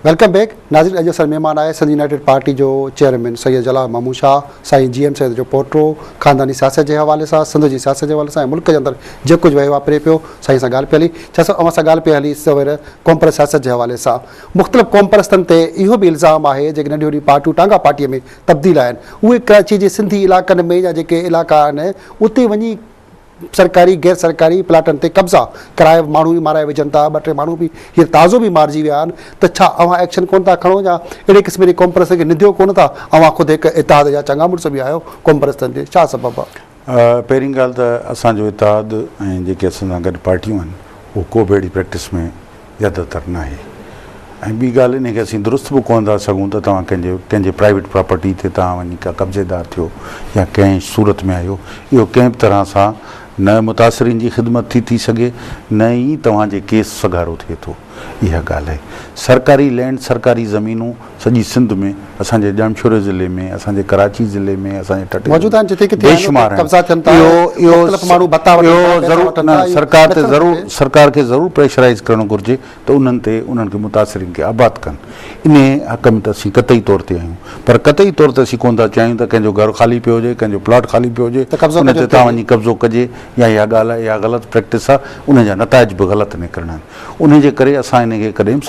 Welcome back नाज़रीन। अॼु असां महिमान आए सिंध यूनाइटेड पार्टी जो चेयरमैन सैयद जलाल महमूद शाह साईं GM सैयद जो पोटो ख़ानदानी सियासत के हवाले से सिंध की सियासत के हवाले से मुल्क के अंदर जो कुछ वो वापरे पियो साईं सां ॻाल्हि पे हली छा अवां सां ॻाल्हि पे हली सवेर कॉम्प्रेस सियासत के हवाले से मुख़्तलिफ़ कॉम्प्रेसनि ते इहो भी इल्ज़ाम है जो नंढी वॾी पार्टियूं टांगा पार्टी में तब्दील आहिनि उहे कराची के सिंधी इलाक़नि में या जेके इलाक़ा आहिनि उते वञी सरकारी गैर सरकारी प्लाटन ते कब्ज़ा कराए माण्हू भी माराए विझनि था। ॿ टे माण्हू भी हींअर ताज़ो भी मारिजी विया आहिनि त छा अवां एक्शन कोन था खणो या अहिड़े क़िस्म जी कॉम्प्रेस खे निंदियो कोन था? अवां ख़ुदि हिकु इतिहाद जा चङा मुड़ुस भी आहियो कॉम्प्रेस ते, छा सबबु आहे? पहिरीं ॻाल्हि त असांजो इतिहाद ऐं जेके असां सां गॾु पार्टियूं आहिनि उहो को बि अहिड़ी प्रैक्टिस में ज़्यादातर न आहे। ऐं ॿी ॻाल्हि इन खे असीं दुरुस्त बि कोन था सघूं त तव्हां कंहिंजे प्राइवेट प्रॉपर्टी ते तव्हां वञी का कब्ज़ेदार थियो या कंहिं सूरत में आहियो, इहो कंहिं बि तरह सां न मुतासिरीन जी ख़िदमत थी सघे न ई तव्हांजे केस सगारो थिए थो। इहा ॻाल्हि आहे। सरकारी लैंड सरकारी ज़मीनूं सॼी सिंध में असांजे ॼामशोरे ज़िले में असांजे कराची ज़िले में असांजे तट मौजूद आहिनि जिते किथे बेशुमार सरकार खे ज़रूरु प्रेशराइज़ करणु घुरिजे त उन्हनि खे मुतासिरीन खे आबाद कनि। इन हक़ में त असीं कतई तौर ते आहियूं, पर कतई तौर ते असीं कोन था चाहियूं त कंहिंजो घरु ख़ाली पियो हुजे, कंहिंजो प्लॉट ख़ाली पियो हुजे उन ते तव्हां वञी कब्ज़ो कजे या इहा ॻाल्हि आहे, इहा ग़लति प्रैक्टिस आहे, उन जा नताइज बि ग़लति निकिरंदा आहिनि। उन जे करे असां इन खे कॾहिं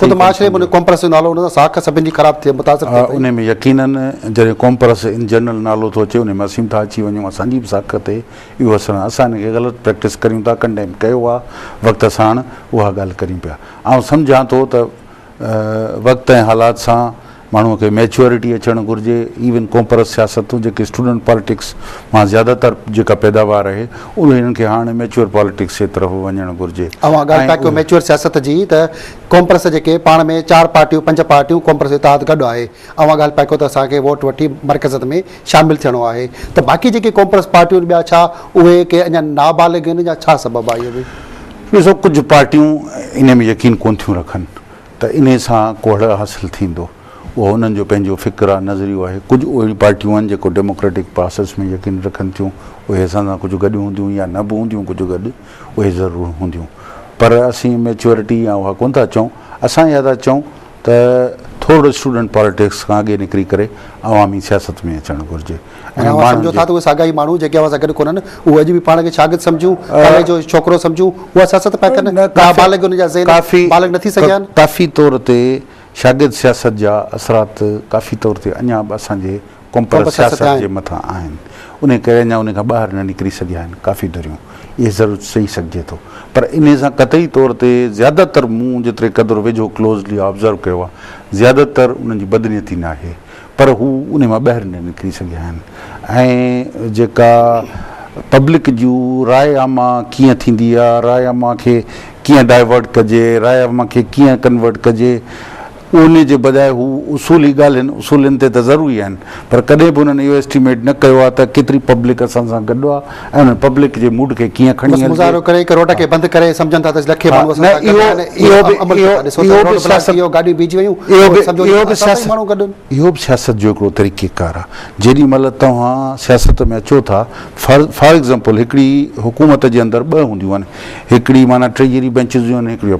उन में यकीननि जॾहिं कॉम्प्रेस इन जनरल नालो थो अचे उन में असीं था अची वञूं, असांजी बि साख ते इहो असरु असां इन खे ग़लति प्रैक्टिस करियूं था, कंडेम कयो आहे वक़्त सां उहा ॻाल्हि करियूं पिया। ऐं सम्झां थो त वक़्त ऐं हालात सां माण्हूअ खे मैच्योरिटी अचणु घुरिजे। इवन कॉम्प्रेस सियासतूं जेके स्टूडेंट पॉलिटिक्स मां ज़्यादातर जेका पैदावार आहे उहे हिननि खे हाणे मैच्योर पॉलिटिक्स जे तरफ़ वञणु घुरिजे। अवां ॻाल्हि था कयो मैच्योर सियासत जी त कॉम्प्रेस जेके पाण में 4 पार्टियूं 5 पार्टियूं कॉम्प्रेस इतिहाद गॾु आहे। अवां ॻाल्हि पिया कयो त असांखे वोट वठी मरकज़ में शामिलु थियणो आहे त बाक़ी जेके कॉम्प्रेस पार्टियूं ॿिया छा उहे के अञा नाबालिग आहिनि या छा सबबु आहे? इहो बि ॾिसो, कुझु पार्टियूं इन में यकीन कोन थियूं रखनि त इन सां कोहड़ हासिलु थींदो, उहो हुननि जो पंहिंजो फ़िक्र आहे, नज़रियो आहे। कुझु अहिड़ी पार्टियूं आहिनि जेको डेमोक्रेटिक प्रोसेस में यकीन रखनि थियूं, उहे असां सां कुझु गॾु हूंदियूं या न बि हूंदियूं, कुझु गॾु उहे ज़रूरु हूंदियूं, पर असीं मैच्योरिटी या उहा कोन था चऊं। असां इहा था चऊं त थोरो स्टूडेंट पॉलिटिक्स खां अॻे निकिरी करे अवामी सियासत में अचणु घुरिजे। सम्झो था त उहे साॻा ई माण्हू जेके असां गॾु कोन्हनि उहे अॼु बि पाण खे शागिर्द सम्झूं, कॉलेज जो छोकिरो सम्झूं, उहा सियासत पिया कनि, नाबालिग उन जा ज़हन बालिग नथी सघिया आहिनि। काफ़ी तौर ते शागिर्द सियासत जा असरात काफ़ी तौर ते अञा बि असांजे कॉम्प्रेस सियासत जे मथां आहिनि, उन करे अञा उन खां ॿाहिरि न निकिरी सघिया आहिनि काफ़ी दरियूं। इहे ज़रूरु चई सघिजे थो, पर इन सां कतई तौर ते ज़्यादातर मूं जेतिरे क़दुरु वेझो क्लोज़ली ऑब्ज़र्व कयो आहे, ज़्यादातर उन्हनि जी बदनीयती न आहे, पर हू उन मां ॿाहिरि न निकिरी सघिया आहिनि। ऐं जेका पब्लिक जूं राय आमा कीअं थींदी आहे, राय आमा खे कीअं डाइवर्ट कजे, राय आमा खे कीअं कन्वर्ट कजे, उन जे बजाए हू उसूली ॻाल्हियुनि उसूलनि ते त ज़रूरी आहिनि, पर कॾहिं बि उन्हनि इहो एस्टिमेट न कयो आहे त केतिरी पब्लिक असां सां गॾु आहे ऐं उन पब्लिक जे मूड खे कीअं खणी मुज़ाहिरो करे रोड खे बंदि करे सम्झनि था त लखे माण्हू इहो बि सियासत जो हिकिड़ो तरीक़ेकार आहे। जेॾी महिल तव्हां सियासत में अचो था, फॉर एग्ज़ाम्पल हिकिड़ी हुकूमत जे अंदरि 2 हूंदियूं आहिनि, हिकिड़ी माना ट्रेजरी बेंचिस जूं आहिनि, हिकिड़ी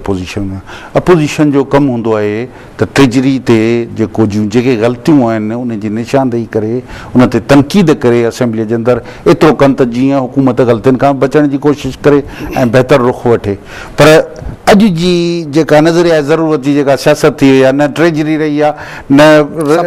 अपोज़िशन जो कमु हूंदो आहे त ट्रेजरी ते जेके ग़लतियूं आहिनि उन जी निशानदेही करे उन ते तनक़ीद करे असेंबलीअ जे अंदरि एतिरो कनि त जीअं हुकूमत ग़लतियुनि खां बचण जी कोशिशि करे ऐं बहितर रुख़ वठे। पर अॼु जी जेका नज़रिया ज़रूरत जी जेका सियासत थी वई आहे, न ट्रेजरी रही आहे न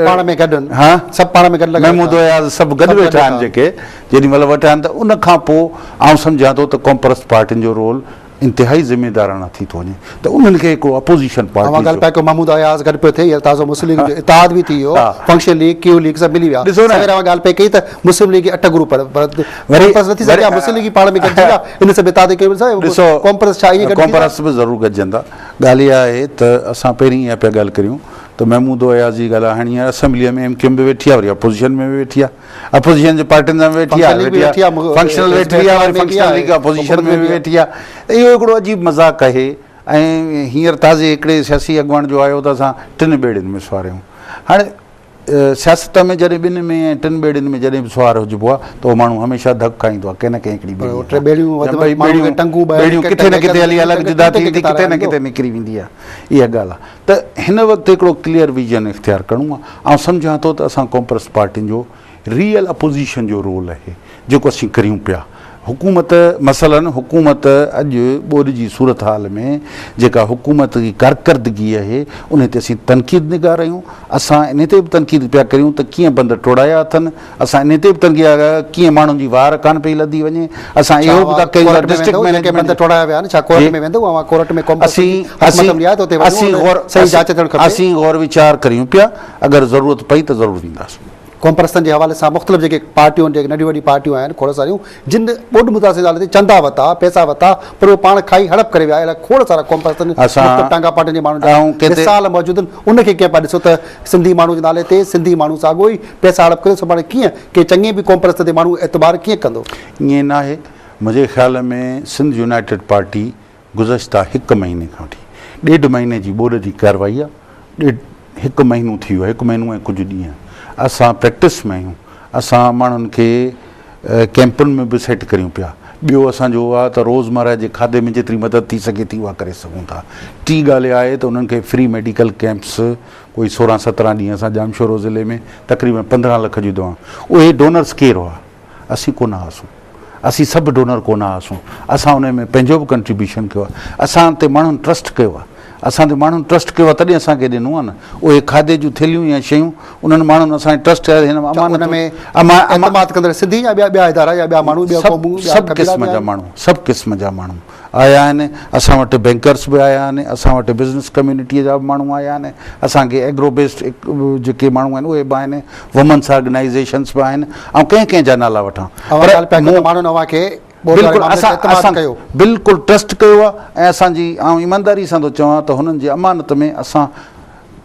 पाण में गॾु, हा सभु पाण में गॾु महमूद सभु गॾु वेठा आहिनि, जेके जेॾी महिल वेठा आहिनि त उन खां पोइ आउं सम्झां थो त कॉम्प्रेस पार्टियुनि जो रोल इंतिहाई ज़िम्मेदाराना थी थो वञे त उन्हनि खे हिकिड़ो अपोज़िशन पार्टी ॻाल्हि पिया कयो महमूद आयाज़ गॾु पियो थिए, ताज़ो मुस्लिम लीग जो इतिहाद बि थी वियो, फंक्शन लीग क्यू लीग सभु मिली विया। ॻाल्हि पई कई त मुस्लिम लीग 8 ग्रुप नथी सघिया, मुस्लिम लीग पाण में गॾिजी विया, इन सभु इतिहाद कयो। कॉम्प्रेस छा ईअं कॉम्प्रेस बि ज़रूरु गॾिजंदा। ॻाल्हि इहा आहे त असां पहिरीं इहा पिया ॻाल्हि करियूं त महमूद अयाज़ जी ॻाल्हि आहे, हाणे हींअर असेंबलीअ में MQM बि वेठी आहे, वरी अपोज़िशन में बि वेठी आहे, अपोज़िशन जे पार्टियुनि सां बि वेठी आहे, फंक्शनल वेठी आहे, वरी फंक्शनल लीग अपोज़िशन में बि वेठी आहे। इहो हिकिड़ो अजीब मज़ाक़ आहे। ऐं हींअर ताज़े हिकिड़े सियासी अॻवान जो आयो त असां 3 ॿेड़ियुनि में सुवारियूं। हाणे सियासत में जॾहिं ॿिनि में ऐं टिनि ॿेड़ियुनि में जॾहिं बि सुवार हुजिबो आहे त उहो माण्हू हमेशह धक खाईंदो आहे कंहिं न कंहिं हिकिड़ी ॿेड़ियूं किथे न किथे हली अलॻि जुदा थी वेंदी किथे न किथे निकिरी वेंदी आहे इहा ॻाल्हि आहे त हिन वक़्तु हिकिड़ो क्लियर विजन इख़्तियार करिणो आहे ऐं सम्झां थो त असां कॉन्ग्रेस पार्टियुनि जो रियल अपोज़िशन जो रोल आहे जेको असीं करियूं पिया हुकूमत मसलन हुकूमत अॼु ॿोॾि जी सूरत हाल में जेका हुकूमत जी कारकर्दगी आहे उन ते असीं तनक़ीद निगारियूं असां इन ते बि तनक़ीद पिया करियूं त कीअं बंदि टोड़ाया अथनि असां इन ते बि तनक़ीद कीअं माण्हुनि जी वार कान पई लधी वञे असां इहो बि था कयूं डिस्ट्रिक्ट मैनेजमेंट असीं गौर वीचार करियूं पिया अगरि ज़रूरत पई त ज़रूरु वेंदासीं कॉम्प्रेसनि जे हवाले सां मुख़्तलिफ़ जेके पार्टियूं जेके नंढियूं वॾियूं पार्टियूं आहिनि खोड़ सारियूं जिन ॿोॾि मुतासिर हालत ते चंदा वरिता पैसा वरिता पर उहो पाण खाई हड़प करे विया अहिड़ा खोड़ सारा कॉम्प्रेसनि टांगा पार्टियुनि जे माण्हुनि मिसाल मौजूदु आहिनि उनखे कीअं पिया ॾिसो त सिंधी माण्हू जे नाले ते सिंधी माण्हू साॻियो ई पैसा हड़प करे सुभाणे कीअं के चङे बि कॉम्प्रेस ते माण्हू एतबार कीअं कंदो ईअं न आहे मुंहिंजे ख़्याल में सिंध यूनाइटेड पार्टी गुज़श्ता 1 महीने खां वठी 1.5 महीने जी ॿोॾि जी कार्रवाई आहे 1 महीनो थी वियो आहे 1 महीनो ऐं कुझु ॾींहं असां प्रैक्टिस में आहियूं असां माण्हुनि खे कैंपुनि में बि सेट करियूं पिया ॿियो असांजो आहे त रोज़मर्रा जे खाधे में जेतिरी मदद थी सघे थी उहा करे सघूं था टी ॻाल्हि आहे त उन्हनि खे फ्री मेडिकल कैंप्स कोई 16-17 ॾींहं असां जामशोरो ज़िले में तक़रीबन 15 लख जी दवा उहे डोनर्स केरु हुआ असीं कोन हुआसीं असीं सभु डोनर कोन हुआसीं असां उन में पंहिंजो बि कंट्रीब्यूशन कयो आहे असां ते माण्हुनि ट्रस्ट कयो आहे असां ते माण्हुनि ट्रस्ट कयो आहे तॾहिं असांखे ॾिनो आहे न उहे खाधे जूं थैलियूं या शयूं उन्हनि माण्हुनि असांखे ट्रस्ट सभु क़िस्म जा माण्हू आया आहिनि असां वटि बैंकर्स बि आया आहिनि असां वटि बिज़नेस कम्यूनिटीअ जा बि माण्हू आया आहिनि असांखे एग्रो बेस्ड जेके माण्हू आहिनि उहे बि आहिनि वुमन्स ऑर्गनाइज़ेशन्स बि आहिनि ऐं कंहिं जा नाला वठां बिल्कुलु ट्रस्ट कयो आहे ऐं असांजी आउं ईमानदारी सां थो चवां त हुननि जी अमानत में असां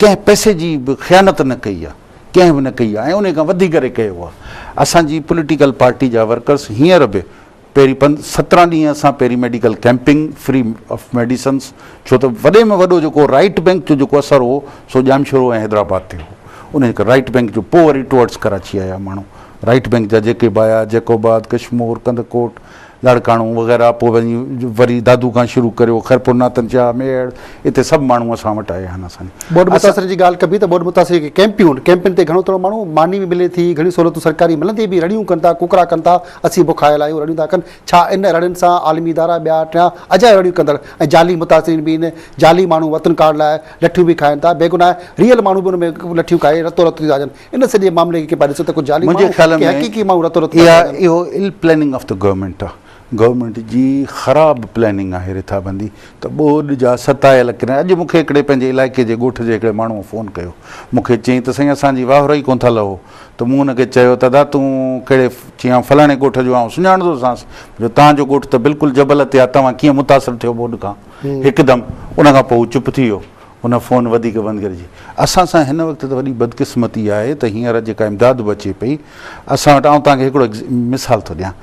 कंहिं पैसे जी बि ख़यानत न कई आहे कंहिं बि न कई आहे ऐं उन खां वधी करे कयो आहे असांजी पॉलिटिकल पार्टी जा वर्कर्स हींअर बि पहिरीं 17 ॾींहं असां पहिरीं medical camping free of medicines छो त वॾे में वॾो जेको राइट बैंक जो जेको असरु हो सो जामशोरो ऐं हैदराबाद ते हो उन राइट बैंक जो पोइ वरी टुवर्ड्स कराची आया माण्हू राइट बैंक जा जेके बि आया जैकोबाद कश्मोर कंदकोट लाड़काणो वग़ैरह पोइ वरी दादू खां शुरू करियो खैरपुर नातनशाह मेड़ हिते सभु माण्हू असां वटि आया आहिनि असांजे बोर्ड मुतासिर जी ॻाल्हि कबी त बोर्ड मुतासिर कैंपियुनि ते घणो थोरो माण्हू मानी बि मिले थी घणी सहूलियतूं सरकारी मिलंदी बि रड़ियूं कनि था कुकड़ा कनि था असीं बुखायल आहियूं रड़ियूं था कनि छा इन रड़ियुनि सां आलमी इदारा ॿिया टिया अजायो रड़ियूं कंदड़ ऐं जाली मुतासिर बि आहिनि जाली माण्हू वतन कार्ड लाइ लठियूं बि खाइनि था बेगुनाह रियल माण्हू बि हुन में लठियूं खाए रतो रतो था वञनि इन सॼे मामले खे ॾिसो त कुझु जाली हक़ीक़ी माण्हू रतो रतो इहो इल प्लैनिंग ऑफ द गवर्नमेंट आहे गवर्नमेंट जी ख़राबु प्लैनिंग आहे रिथाबंदी त ॿोॾि जा 27 किनारा अॼु मूंखे हिकिड़े पंहिंजे इलाइक़े जे ॻोठ जे हिकिड़े माण्हूअ फ़ोन कयो मूंखे चयईं त साईं असांजी वाहुर ई कोन था लहो त मूं हुनखे चयो त दादा तूं कहिड़े चई फलाणे ॻोठ जो आउं सुञाणंदोसांसि जो तव्हांजो ॻोठ त बिल्कुलु जबल ते आहे तव्हां कीअं मुतासिर थियो ॿोॾि खां हिकदमि उनखां पोइ चुप थी वियो हुन फ़ोन वधीक बंदि करिजे असां सां हिन वक़्तु त वॾी बदकिस्मती आहे त हींअर जेका इमदाद बि अचे पई असां वटि आउं तव्हांखे हिकिड़ो मिसाल थो ॾियां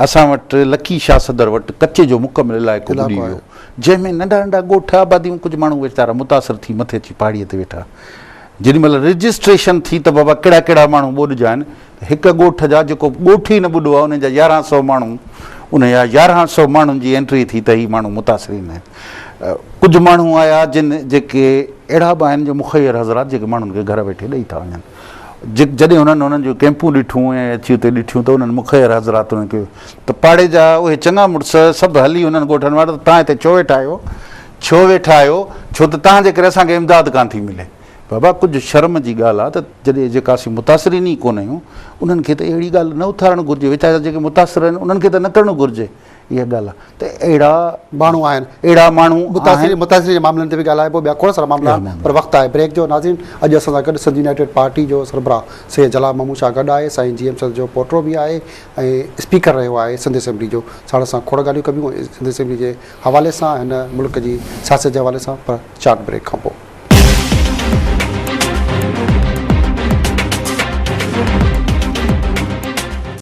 असां वटि लकी शाह सदर वटि कचे जो मुकमिल इलाइक़ो ॿुॾी वियो जंहिंमें नंढा नंढा ॻोठ आबादियूं कुझु माण्हू वीचारा मुतासिर थी मथे अची पहाड़ीअ ते वेठा जेॾीमहिल रजिस्ट्रेशन थी त बाबा कहिड़ा कहिड़ा माण्हू ॿोॾि जा आहिनि हिकु ॻोठ जा जेको ॻोठ ई न ॿुॾो आहे उन जा 1100 माण्हू उन जा 1100 माण्हुनि जी एंट्री थी त ही माण्हू मुतासिरीन आहिनि कुझु माण्हू आया जेके अहिड़ा बि आहिनि जो मुखैर हज़रात जेके माण्हुनि खे घर वेठे ॾेई था वञनि जॾहिं हुननि जूं कैंपूं ॾिठूं ऐं अची हुते ॾिठियूं त उन्हनि मुखैर हज़रात उन्हनि खे त पाड़े जा उहे चङा मुड़ुस सभु हली उन्हनि ॻोठनि वारा तव्हां हिते छो वेठा आहियो छो त तव्हांजे करे असांखे इमदाद कान थी मिले बाबा कुझु शर्म जी ॻाल्हि आहे त जॾहिं जेका असीं मुतासिरीन ई कोन आहियूं उन्हनि खे त अहिड़ी ॻाल्हि न उथारणु घुरिजे वीचारा जेके मुतासिर आहिनि उन्हनि खे त न करणु घुरिजे इहा ॻाल्हि आहे त अहिड़ा माण्हू आहिनि अहिड़ा माण्हू मुतासिर जे मामलनि ते बि ॻाल्हाइबो ॿिया खोड़ सारा मामला पर वक़्तु आहे ब्रेक जो नाज़रीन अॼु असां सां गॾु सिंध यूनाइटेड पार्टी जो सरबराह सैयद जलाल महमूद शाह गॾु आहे साईं GM सैयद जो पोटो बि आहे ऐं स्पीकर रहियो आहे सिंध असेंबली जो साण सां खोड़ ॻाल्हियूं कबियूं सिंध असेंबली जे हवाले सां हिन मुल्क जी सियासत जे हवाले सां पर चार्ट ब्रेक खां पोइ